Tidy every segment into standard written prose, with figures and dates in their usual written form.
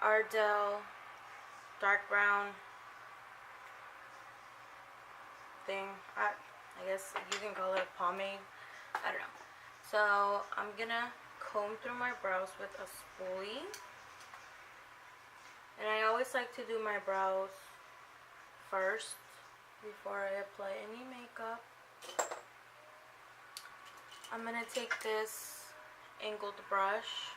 Ardell dark brown thing. I guess you can call it pomade. I don't know. So I'm gonna comb through my brows with a spoolie. And I always like to do my brows first before I apply any makeup. I'm gonna take this angled brush.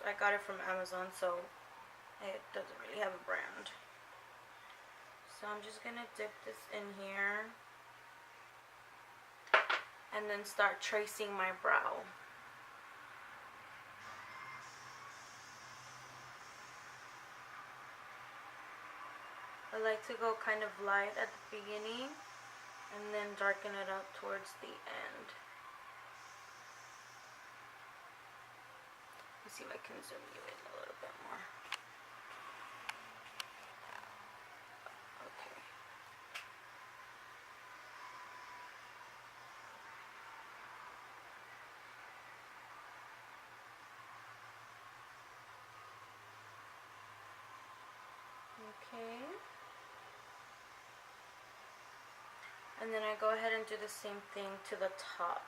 I got it from Amazon, so it doesn't really have a brand. So I'm just gonna dip this in here and then start tracing my brow. I like to go kind of light at the beginning and then darken it up towards the end. Let's see if I can zoom you in a little bit more. Okay. Okay. And then I go ahead and do the same thing to the top.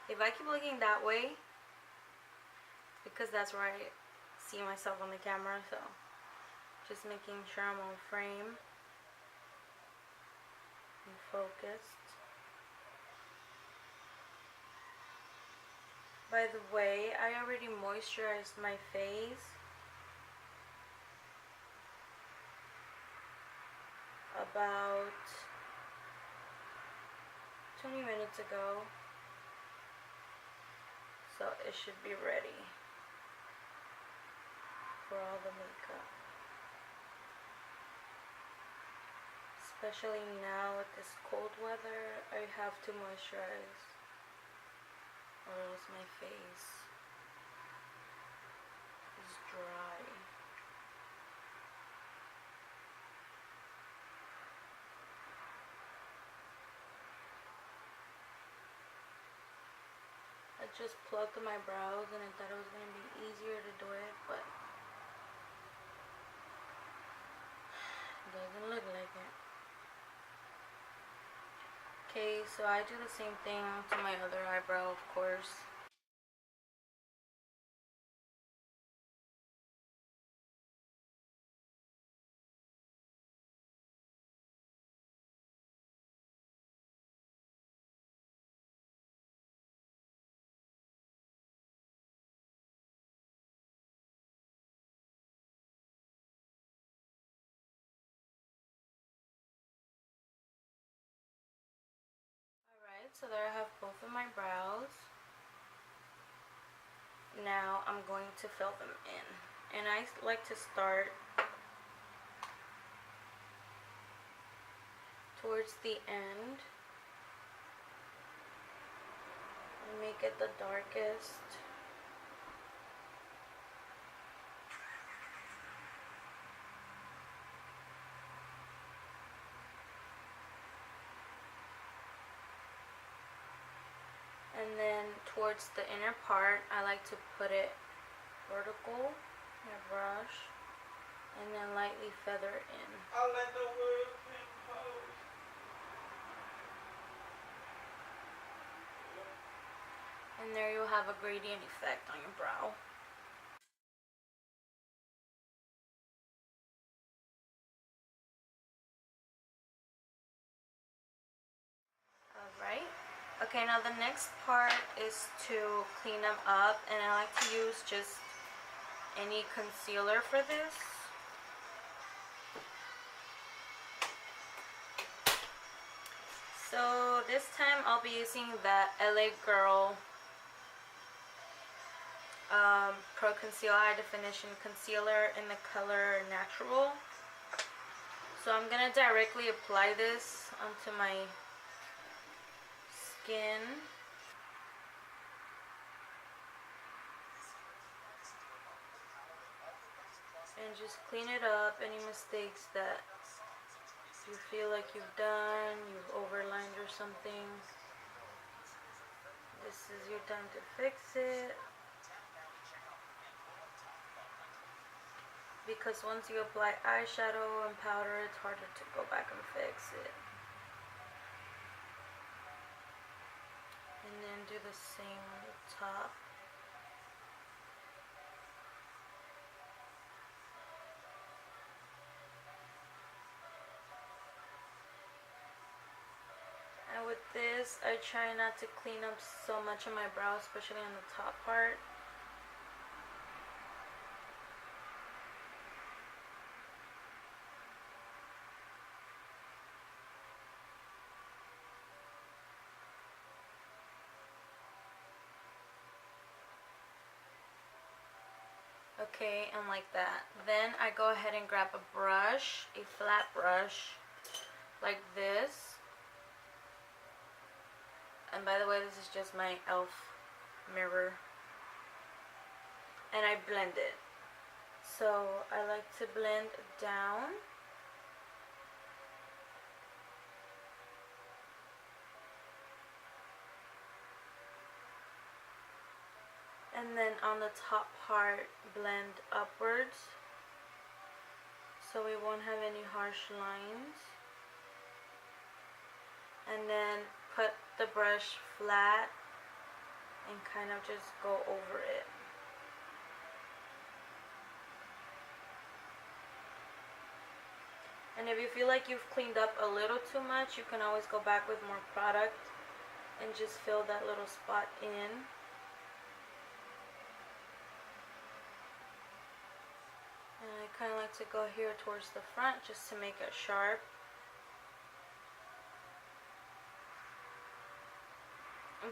If I keep looking that way, because that's where I see myself on the camera, so just making sure I'm on frame and focused. By the way, I already moisturized my face about 20 minutes ago, so it should be ready for all the makeup. Especially now with this cold weather, I have to moisturize or else my face is dry. I just plucked my brows and I thought it was going to be easier to do it, but it doesn't look like it. Okay, so I do the same thing to my other eyebrow, of course. Alright, so there I have both of my brows. Now I'm going to fill them in. And I like to start towards the end and make it the darkest. And then towards the inner part, I like to put it vertical, my brush, and then lightly feather it in. I let the world impose. And there you'll have a gradient effect on your brow. Alright. Okay, now the next part is to clean them up, and I like to use just any concealer for this. So this time I'll be using the LA Girl Pro Conceal High Definition Concealer in the color Natural. So I'm going to directly apply this onto my skin. and just clean it up. Any mistakes that you feel like you've done, you've overlined or something, this is your time to fix it. Because once you apply eyeshadow and powder, it's harder to go back and fix it. And then do the same on the top. And with this, I try not to clean up so much of my brow, especially on the top part. Okay, and like that. Then I go ahead and grab a brush, a flat brush, like this. And by the way, this is just my e.l.f. mirror. And I blend it. So I like to blend down. And then on the top part, blend upwards, so we won't have any harsh lines. And then put the brush flat and kind of just go over it. And if you feel like you've cleaned up a little too much, you can always go back with more product and just fill that little spot in. And I kind of like to go here towards the front just to make it sharp.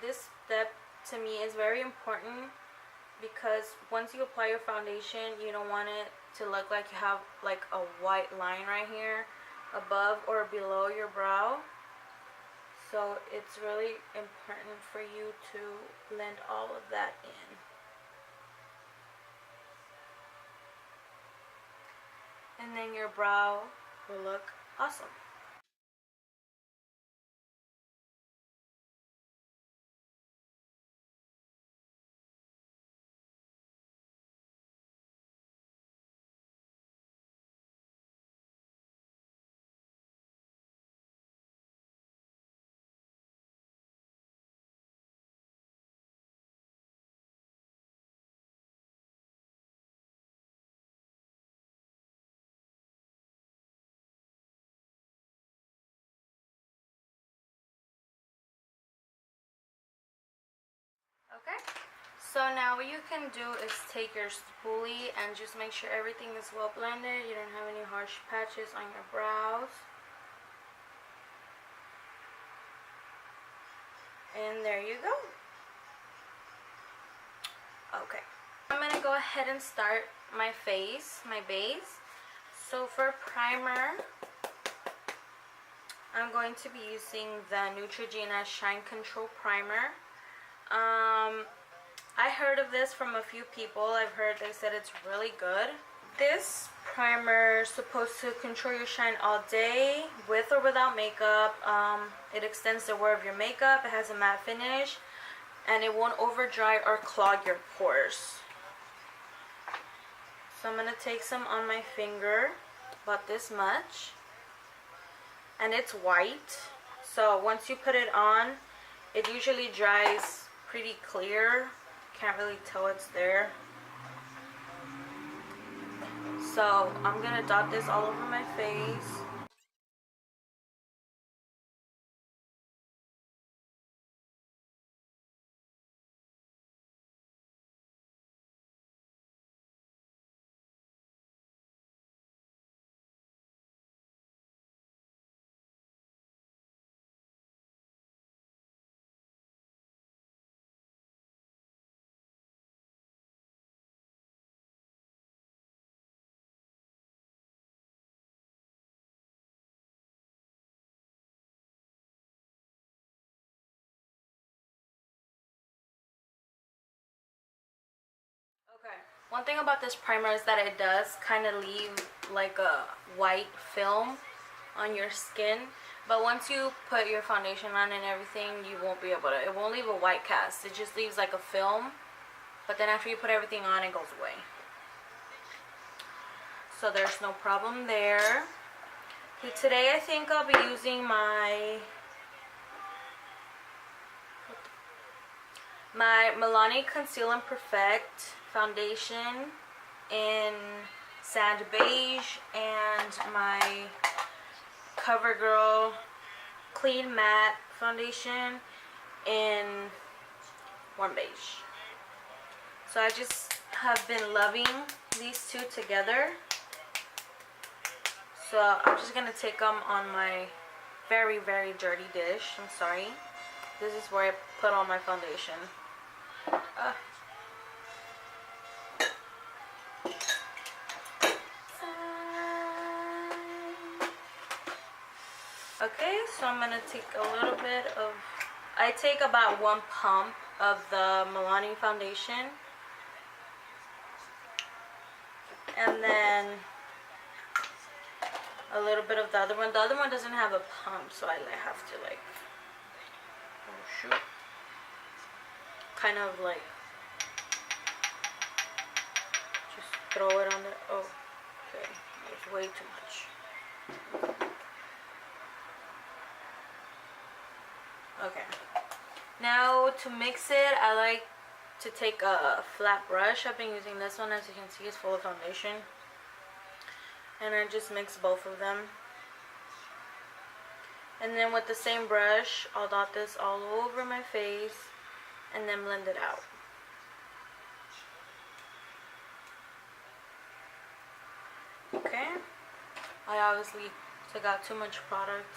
This step to me is very important because once you apply your foundation, you don't want it to look like you have like a white line right here above or below your brow. So it's really important for you to blend all of that in. And then your brow will look awesome. Okay, so now what you can do is take your spoolie and just make sure everything is well blended. You don't have any harsh patches on your brows. And there you go. Okay, I'm gonna go ahead and start my face, my base. So for primer, I'm going to be using the Neutrogena Shine Control Primer. I heard of this from a few people. I've heard they said it's really good. This primer is supposed to control your shine all day, with or without makeup. It extends the wear of your makeup. It has a matte finish, and it won't over dry or clog your pores. So I'm going to take some on my finger, about this much. And it's white. So once you put it on, it usually dries pretty clear. Can't really tell it's there. So I'm going to dot this all over my face. One thing about this primer is that it does kind of leave like a white film on your skin, but once you put your foundation on and everything, you won't be able to, it won't leave a white cast. It just leaves like a film, but then after you put everything on, it goes away. So there's no problem there. Okay, today I think I'll be using my Milani Conceal and Perfect foundation in Sand Beige and my CoverGirl Clean Matte foundation in Warm Beige. So I just have been loving these two together. So I'm just going to take them on my very, very dirty dish. I'm sorry. This is where I put all my foundation. Okay, so I'm going to take a little bit of, I take about 1 pump of the Milani foundation. And then a little bit of the other one. The other one doesn't have a pump, so I have to like, oh shoot, kind of like just throw it on there. Oh, okay, it's way too much. Okay, now to mix it, I like to take a flat brush. I've been using this one, as you can see, it's full of foundation. And I just mix both of them. And then with the same brush, I'll dot this all over my face and then blend it out. Okay. I obviously took out too much product.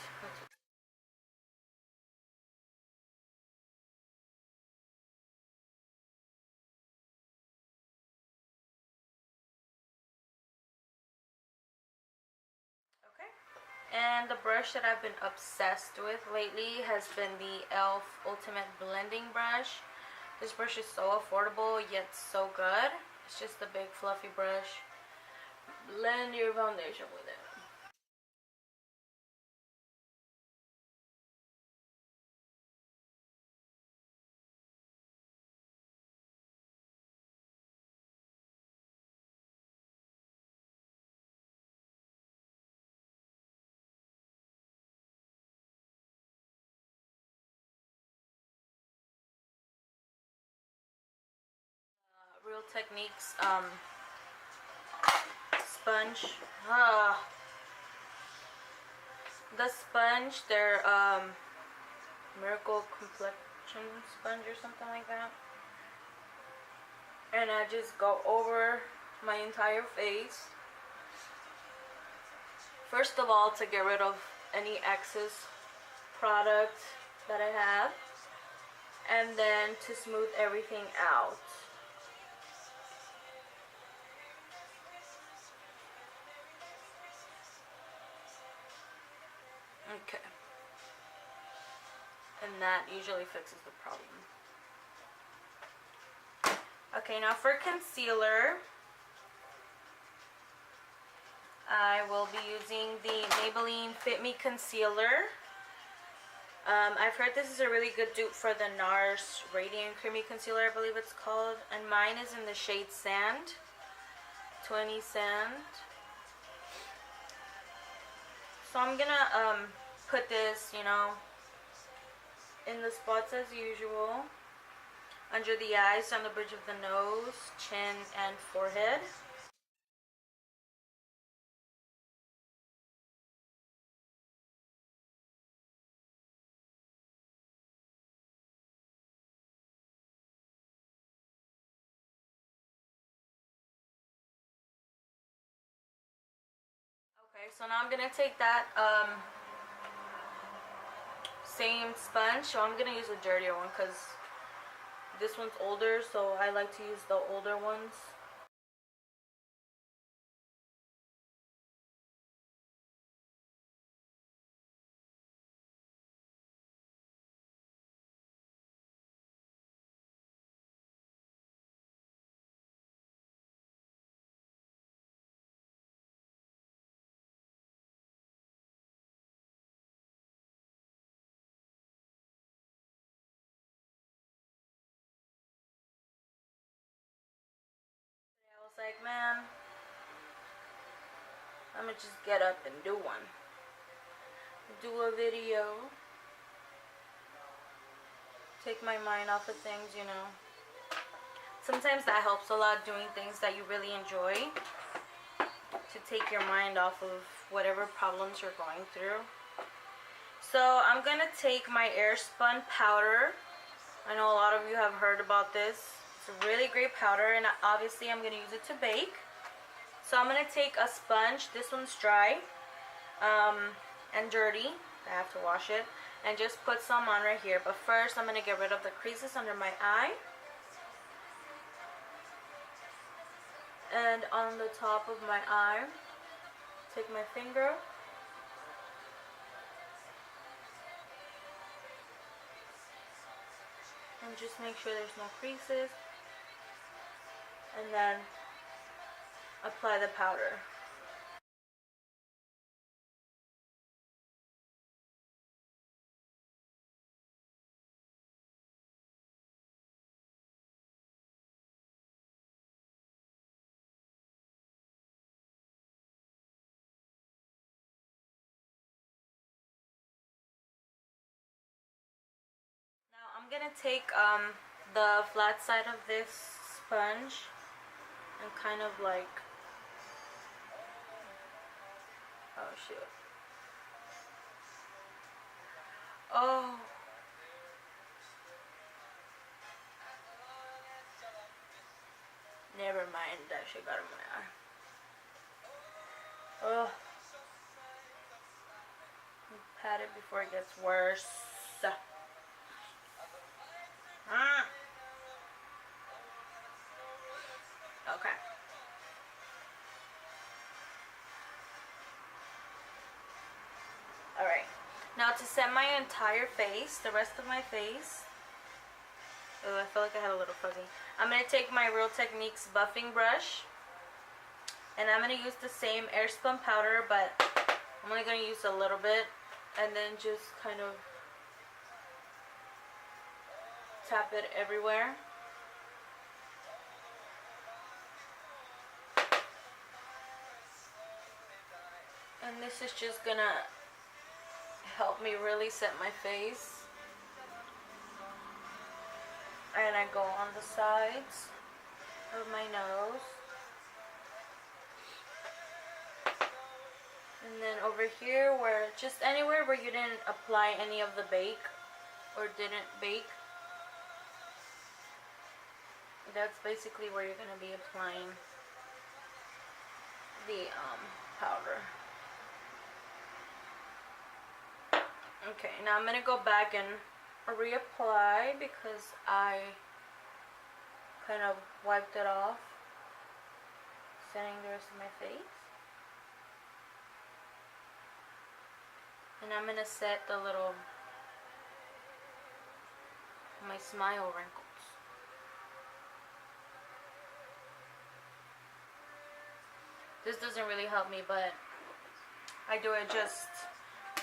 And the brush that I've been obsessed with lately has been the e.l.f. Ultimate Blending Brush. This brush is so affordable yet so good. It's just a big fluffy brush. Blend your foundation with it. Real Techniques sponge. The sponge, their Miracle Complexion sponge or something like that. And I just go over my entire face. First of all, to get rid of any excess product that I have, and then to smooth everything out. Okay. And that usually fixes the problem. Okay, now for concealer, I will be using the Maybelline Fit Me Concealer. I've heard this is a really good dupe for the NARS Radiant Creamy Concealer, I believe it's called. And mine is in the shade Sand, 20 Sand. So I'm gonna put this, you know, in the spots as usual. Under the eyes, on the bridge of the nose, chin, and forehead. Okay, so now I'm gonna take that same sponge. So I'm gonna use a dirtier one because this one's older, so I like to use the older ones. like, man, I'm gonna just get up and do one. Do a video. Take my mind off of things, you know. Sometimes that helps a lot, doing things that you really enjoy, to take your mind off of whatever problems you're going through. So I'm gonna take my Airspun powder. I know a lot of you have heard about this. It's a really great powder, and obviously I'm gonna use it to bake. So I'm gonna take a sponge. This one's dry and dirty. I have to wash it, and just put some on right here. But first I'm gonna get rid of the creases under my eye and on the top of my eye. Take my finger and just make sure there's no creases, and then apply the powder. Now I'm gonna take the flat side of this sponge and kind of like, oh shoot, oh, never mind, that shit got in my eye. Oh, pat it before it gets worse. Okay. Alright. Now to set my entire face, the rest of my face. Oh, I feel like I had a little fuzzy. I'm going to take my Real Techniques buffing brush. And I'm going to use the same Airspun powder, but I'm only going to use a little bit. And then just kind of tap it everywhere. And this is just gonna help me really set my face. And I go on the sides of my nose. And then over here, where just anywhere where you didn't apply any of the bake or didn't bake, that's basically where you're going to be applying the powder. Okay, now I'm going to go back and reapply because I kind of wiped it off, setting the rest of my face. And I'm going to set the little, my smile wrinkles. This doesn't really help me, but I do it just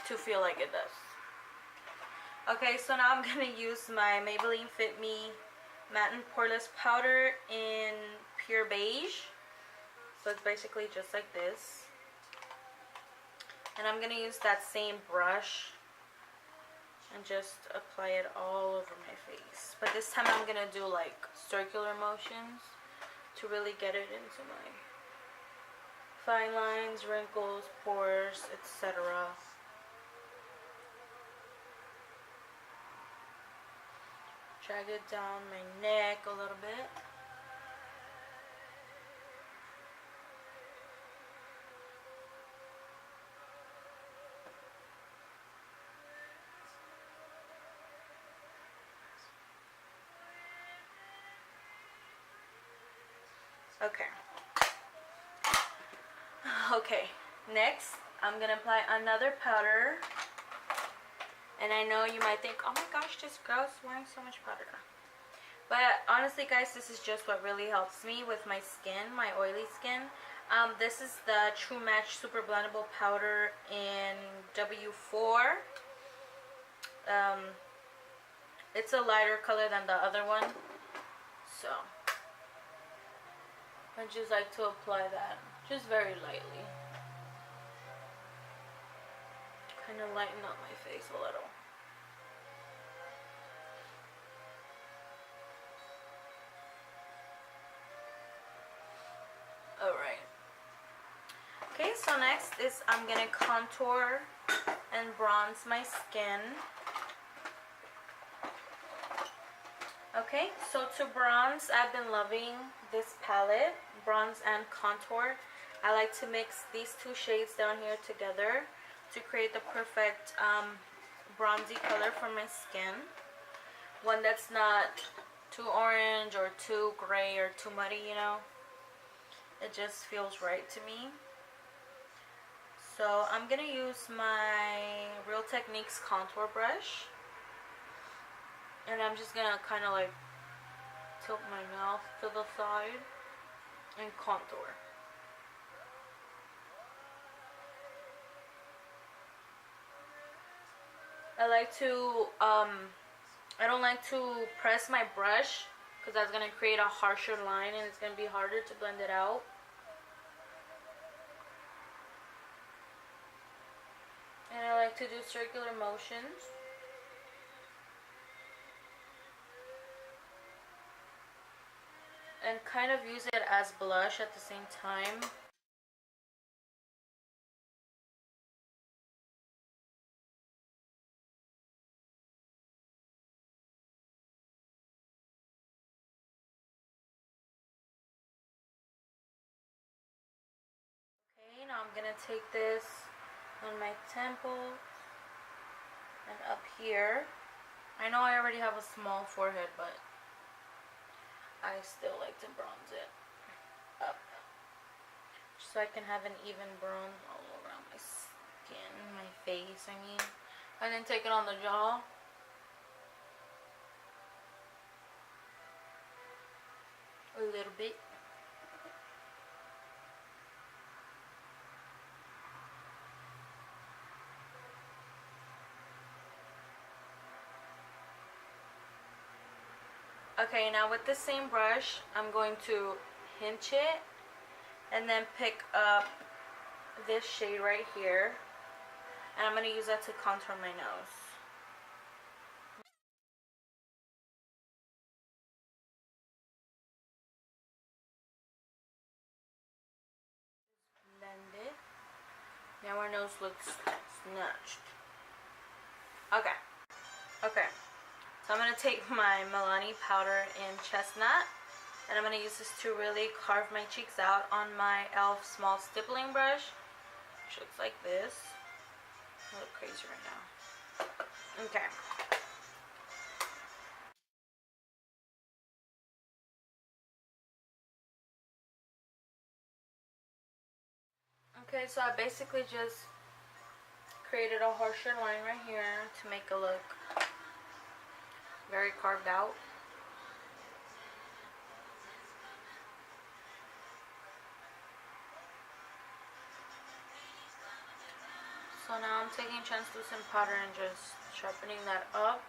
to feel like it does. Okay, so now I'm going to use my Maybelline Fit Me Matte and Poreless Powder in Pure Beige. So it's basically just like this. And I'm going to use that same brush and just apply it all over my face. But this time I'm going to do like circular motions to really get it into my fine lines, wrinkles, pores, etc. Drag it down my neck a little bit. Okay, next I'm gonna apply another powder. And I know you might think, oh my gosh, this girl's wearing so much powder. But honestly guys, this is just what really helps me with my skin, my oily skin. This is the True Match Super Blendable Powder in W4. It's a lighter color than the other one. So I just like to apply that just very lightly. Kind of lighten up my face a little. Alright. Okay, so next is I'm gonna contour and bronze my skin. Okay, so to bronze, I've been loving this palette, bronze and contour. I like to mix these two shades down here together to create the perfect bronzy color for my skin. One that's not too orange or too gray or too muddy, you know. It just feels right to me. So I'm gonna use my Real Techniques contour brush, and I'm just gonna kind of like tilt my mouth to the side and contour. I like to I don't like to press my brush because that's gonna create a harsher line and it's gonna be harder to blend it out. And I like to do circular motions. And kind of use it as blush at the same time. Okay, now I'm gonna take this on my temples and up here. I know I already have a small forehead, but I still like to bronze it up so I can have an even bronze all around my skin, my face, I mean. I didn't take it on the jaw. A little bit. Okay, now with the same brush, I'm going to hinge it and then pick up this shade right here, and I'm going to use that to contour my nose. Blend it. Now our nose looks snatched. Okay. Okay. So I'm going to take my Milani powder in Chestnut, and I'm going to use this to really carve my cheeks out on my e.l.f. small stippling brush, which looks like this. I look crazy right now. Okay. Okay, so I basically just created a harsher line right here to make it look very carved out. So now I'm taking translucent powder and just sharpening that up.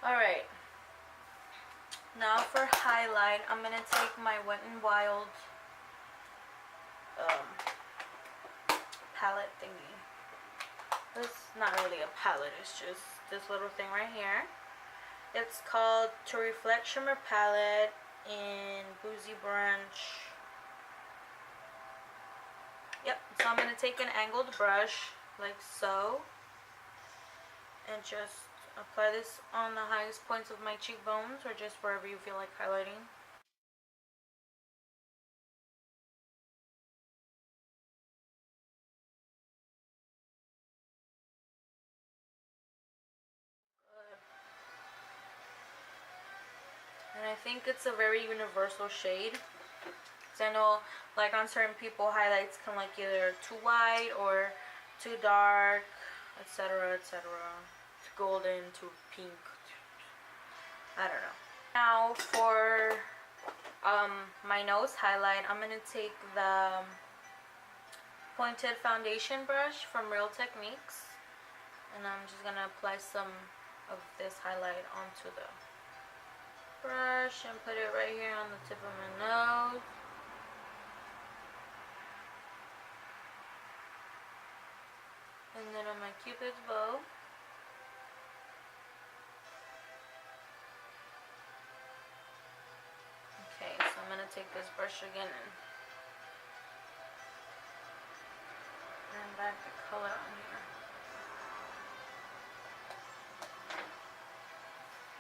Alright. Now for highlight, I'm going to take my Wet n Wild palette thingy. It's not really a palette, it's just this little thing right here. It's called To Reflect Shimmer Palette in Boozy Brunch. Yep, so I'm going to take an angled brush like so and just apply this on the highest points of my cheekbones or just wherever you feel like highlighting. And I think it's a very universal shade. Because I know, like, on certain people, highlights can look either too white or too dark, etc., etc. Too golden, too pink. I don't know. Now for my nose highlight, I'm going to take the pointed foundation brush from Real Techniques, and I'm just gonna apply some of this highlight onto the brush and put it right here on the tip of my nose. And then on my Cupid's bow. Okay, so I'm gonna take this brush again and back the color on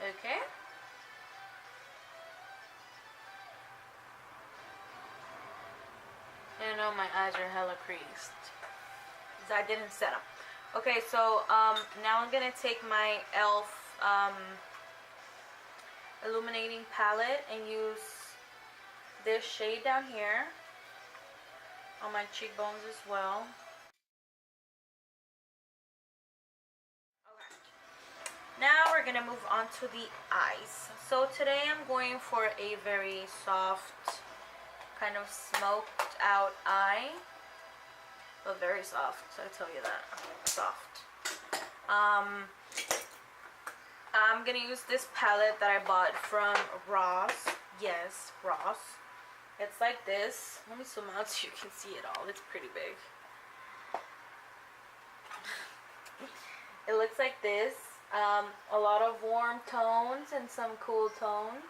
here. Okay. I know my eyes are hella creased because I didn't set them. Okay, so now I'm gonna take my e.l.f. Illuminating Palette and use this shade down here on my cheekbones as well. Okay. Now we're gonna move on to the eyes. So today I'm going for a very soft, kind of smoked out eye, but very soft, so I tell you that, soft. I'm gonna use this palette that I bought from Ross. Yes, Ross. It's like this. Let me zoom out so you can see it all. It's pretty big. It looks like this. A lot of warm tones and some cool tones.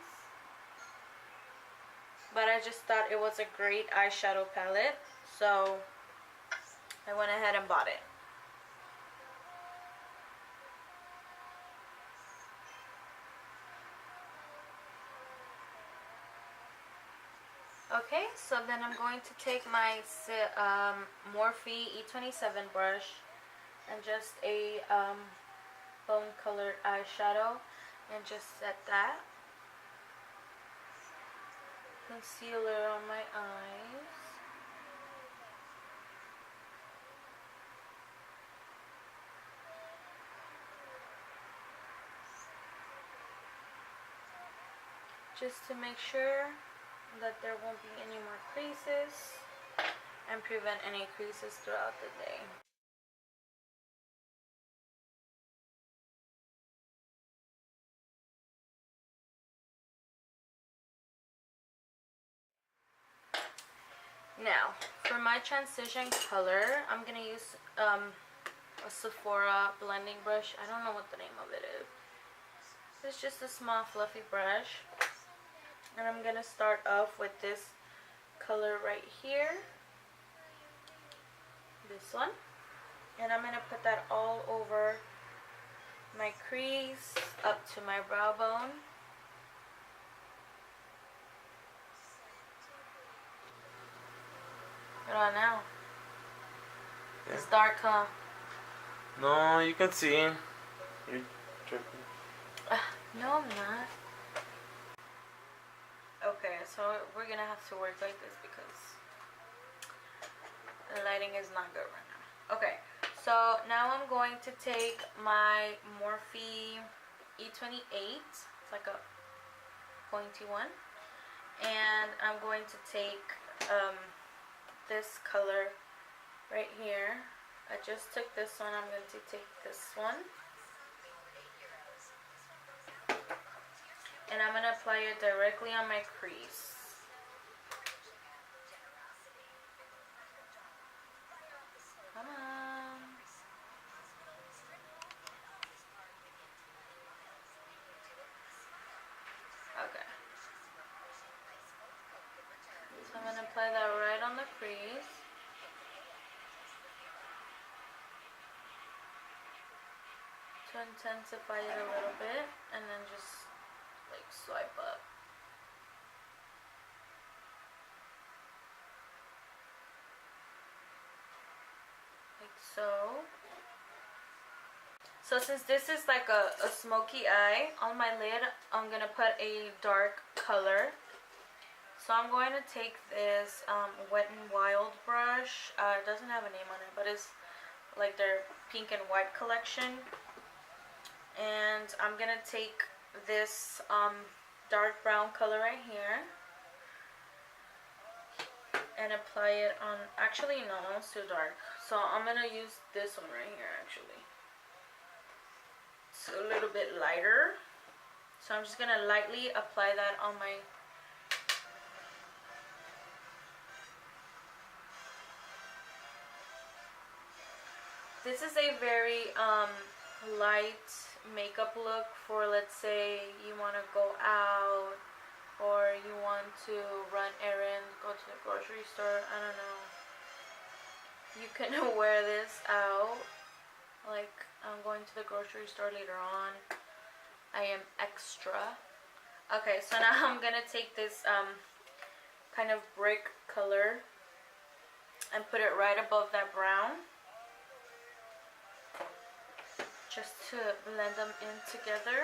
But I just thought it was a great eyeshadow palette, so I went ahead and bought it. Okay, so then I'm going to take my Morphe E27 brush and just a bone colored eyeshadow and just set that concealer on my eyes. Just to make sure that there won't be any more creases and prevent any creases throughout the day. Now, for my transition color, I'm going to use a Sephora blending brush. I don't know what the name of it is. It's just a small fluffy brush. And I'm going to start off with this color right here. This one. And I'm going to put that all over my crease up to my brow bone. Get on now. Yeah. It's dark, huh? No, you can see. You're tripping. No, I'm not. Okay, so we're gonna have to work like this because the lighting is not good right now. Okay, so now I'm going to take my Morphe E28. It's like a pointy one. And I'm going to take this color right here. I just took this one. I'm going to take this one. And I'm going to apply it directly on my crease. Come on. Okay. So I'm going to apply that right on the crease. To intensify it a little bit, and then just like swipe up. Like so. So since this is like a smoky eye, on my lid I'm gonna put a dark color. So I'm going to take this Wet n Wild brush. It doesn't have a name on it, but it's like their pink and white collection. And I'm gonna take this dark brown color right here, and apply it on, actually no, it's too dark. So I'm gonna use this one right here actually. It's a little bit lighter. So I'm just gonna lightly apply that on my This is a very light makeup look for, let's say you want to go out or you want to run errands, go to the grocery store, I don't know. You can wear this out. Like, I'm going to the grocery store later on. I am extra. Okay, so now I'm gonna take this kind of brick color and put it right above that brown, just to blend them in together.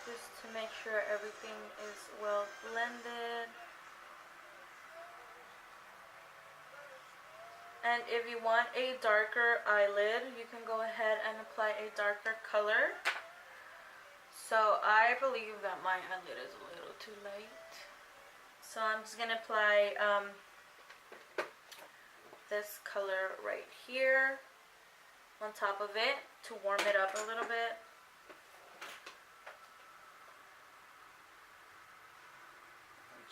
Just to make sure everything is well blended. And if you want a darker eyelid, you can go ahead and apply a darker color. So I believe that my eyelid is a little too light. So I'm just going to apply this color right here on top of it to warm it up a little bit.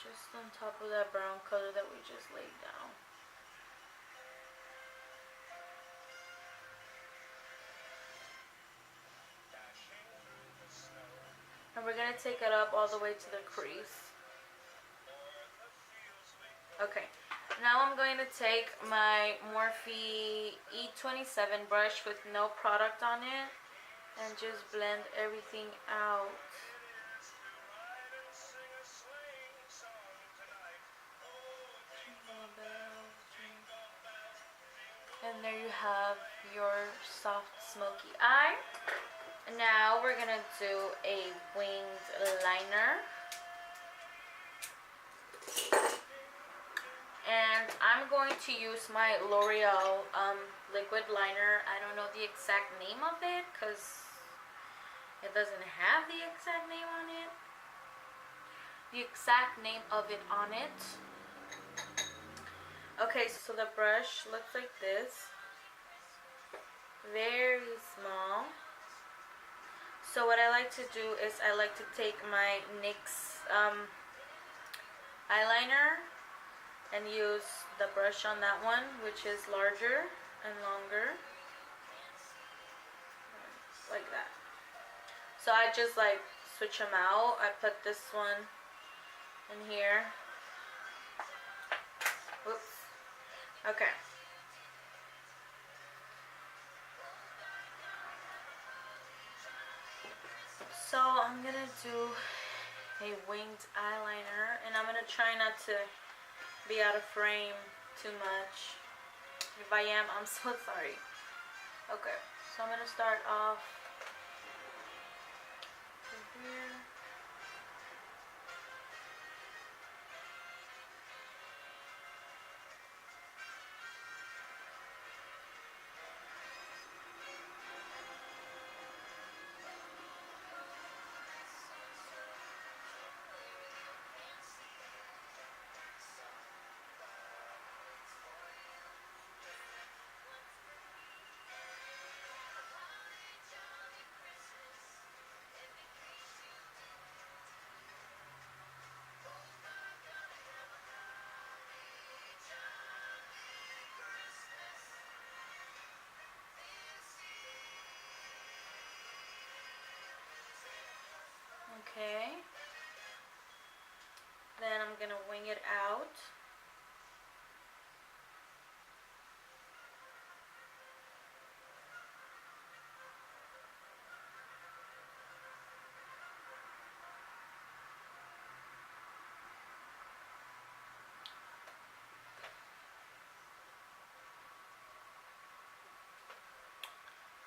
Just on top of that brown color that we just laid down. And we're going to take it up all the way to the crease. Okay. Now I'm going to take my Morphe E27 brush with no product on it and just blend everything out. And there you have your soft smoky eye. Now we're going to do a winged liner. And I'm going to use my L'Oreal liquid liner. I don't know the exact name of it because it doesn't have the exact name on it. The exact name of it on it. Okay, so the brush looks like this. Very small. So what I like to do is I like to take my NYX eyeliner and use the brush on that one, which is larger and longer, like that. So I just like switch them out. I put this one in here. Whoops. Okay. So I'm gonna do a winged eyeliner, and I'm gonna try not to be out of frame too much. If I am, I'm so sorry. Okay, so I'm gonna start off here. Okay. Then I'm gonna wing it out.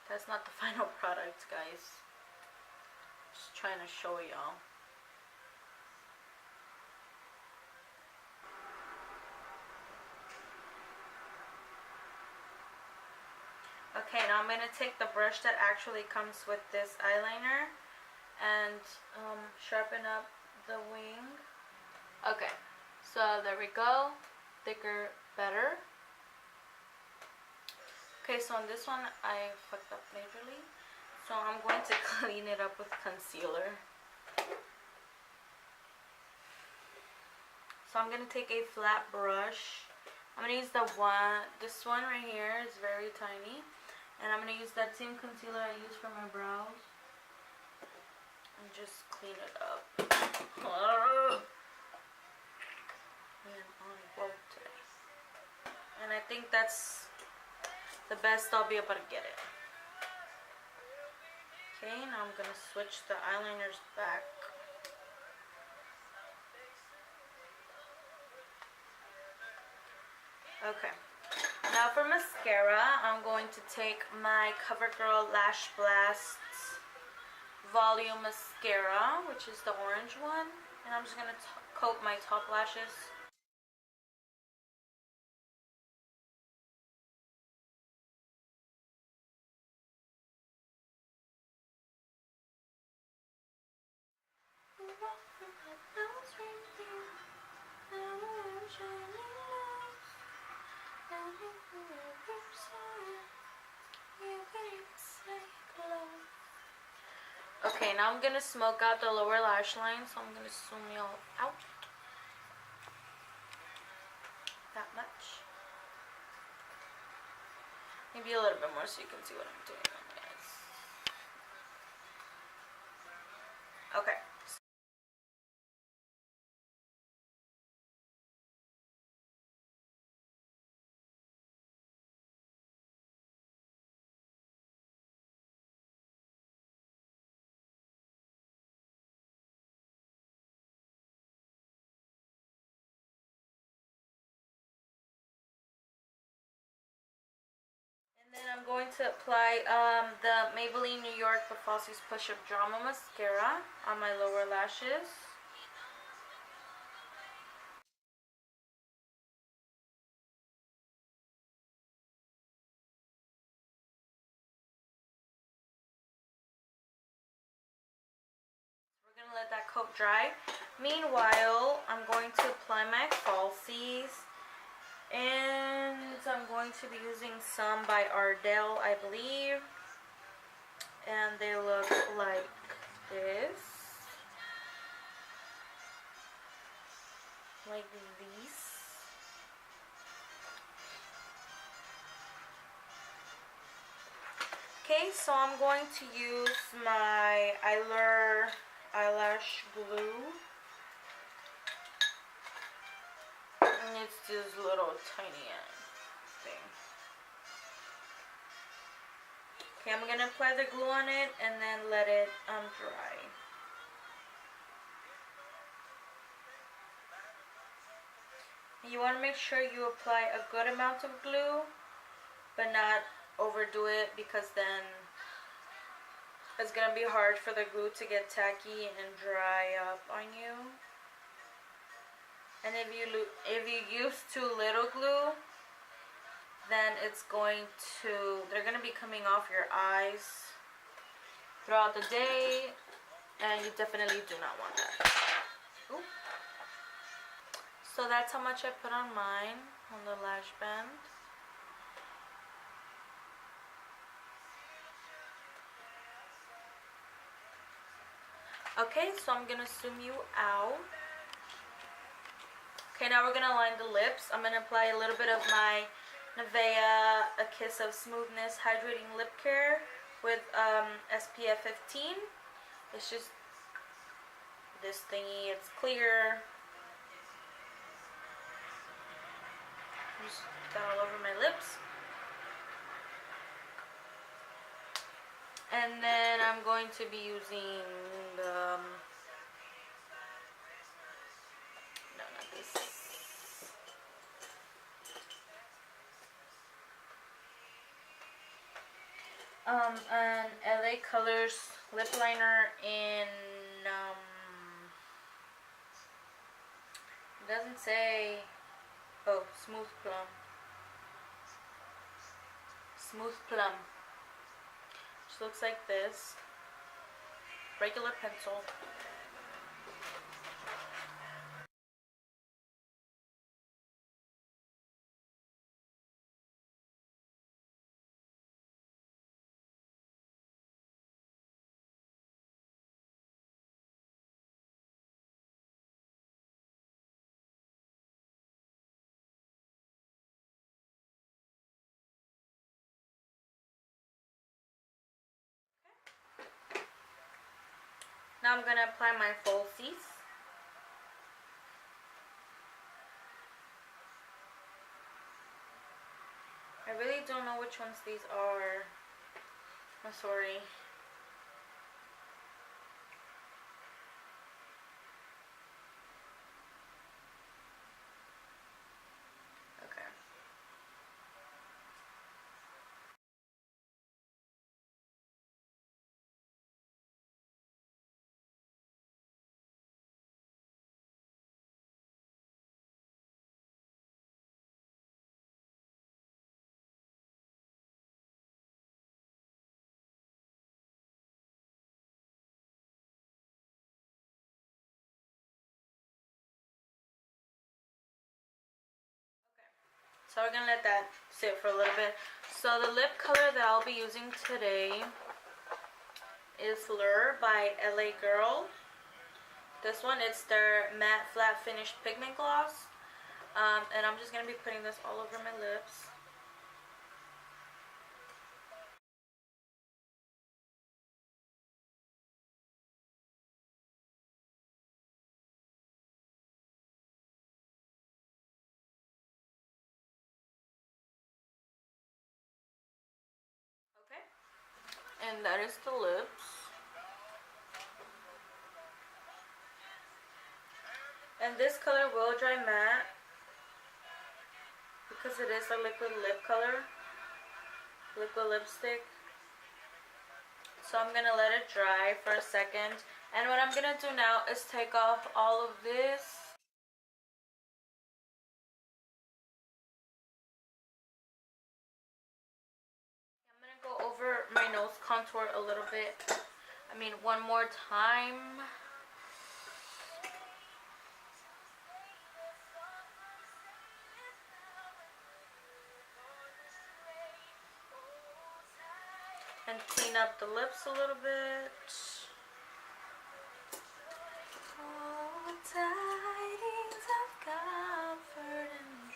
That's not the final product, guys. Just trying to show y'all. Okay, now I'm going to take the brush that actually comes with this eyeliner and sharpen up the wing. Okay, so there we go. Thicker, better. Okay, so on this one I fucked up majorly, so I'm going to clean it up with concealer. So I'm gonna take a flat brush. I'm gonna use this one right here. It's very tiny, and I'm gonna use that same concealer I use for my brows and just clean it up. Man, on work today, and I think that's the best I'll be able to get it. Okay, now I'm gonna switch the eyeliners back. Okay, now for mascara, I'm going to take my CoverGirl Lash Blast Volume Mascara, which is the orange one, and I'm just going to coat my top lashes. Okay, now I'm gonna smoke out the lower lash line, so I'm gonna zoom you all out. That much. Maybe a little bit more so you can see what I'm doing on my eyes. Okay. And then I'm going to apply the Maybelline New York the Falsies Push Up Drama Mascara on my lower lashes. We're going to let that coat dry. Meanwhile, I'm going to apply my Falsies. And I'm going to be using some by Ardell, I believe. And they look like this. Like these. Okay, so I'm going to use my eyelash glue. And it's this little tiny thing. Okay, I'm going to apply the glue on it and then let it dry. You want to make sure you apply a good amount of glue, but not overdo it, because then it's going to be hard for the glue to get tacky and dry up on you. And if you use too little glue, then they're going to be coming off your eyes throughout the day, and you definitely do not want that. Ooh. So that's how much I put on mine, on the lash band. Okay, so I'm going to zoom you out. Okay, now we're going to line the lips. I'm going to apply a little bit of my Nivea A Kiss of Smoothness Hydrating Lip Care with SPF 15. It's just this thingy. It's clear. Just got all over my lips. And then I'm going to be using the... no, not this. An LA Colors lip liner in... it doesn't say... oh, Smooth Plum. Smooth Plum. Which looks like this. regular pencil. Now I'm going to apply my falsies. I really don't know which ones these are. I'm sorry. Okay. So we're gonna let that sit for a little bit. So the lip color that I'll be using today is Lure by LA Girl. This one, it's their matte flat finish pigment gloss. And I'm just gonna be putting this all over my lips. Okay. And that is the lips. And this color will dry matte because it is a liquid lip color, liquid lipstick. So I'm gonna let it dry for a second. And what I'm gonna do now is take off all of this. I'm gonna go over my nose contour a little bit. I mean, one more time. And clean up the lips a little bit. Oh, tidings of comfort and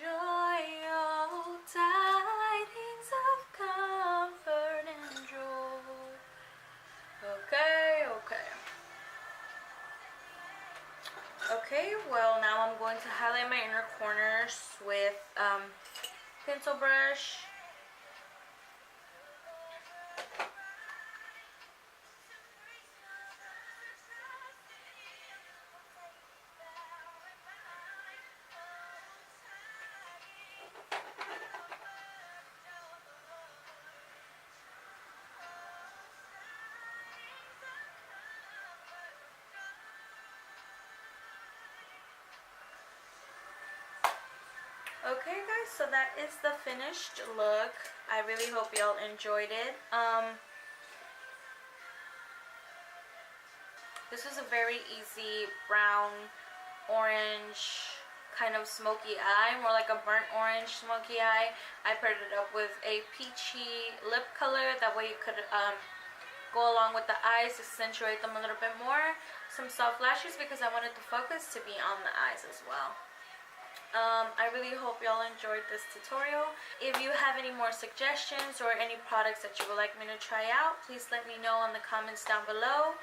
joy. Oh, tidings of comfort and joy. Okay, okay. Okay, well now I'm going to highlight my inner corners with pencil brush. Okay guys, so that is the finished look. I really hope y'all enjoyed it. This is a very easy brown, orange, kind of smoky eye, more like a burnt orange smoky eye. I paired it up with a peachy lip color, that way you could go along with the eyes, accentuate them a little bit more. Some soft lashes because I wanted the focus to be on the eyes as well. I really hope y'all enjoyed this tutorial. If you have any more suggestions or any products that you would like me to try out, please let me know in the comments down below.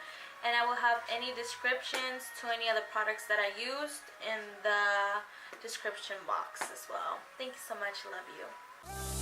And I will have any descriptions to any of the products that I used in the description box as well. Thank you so much. Love you.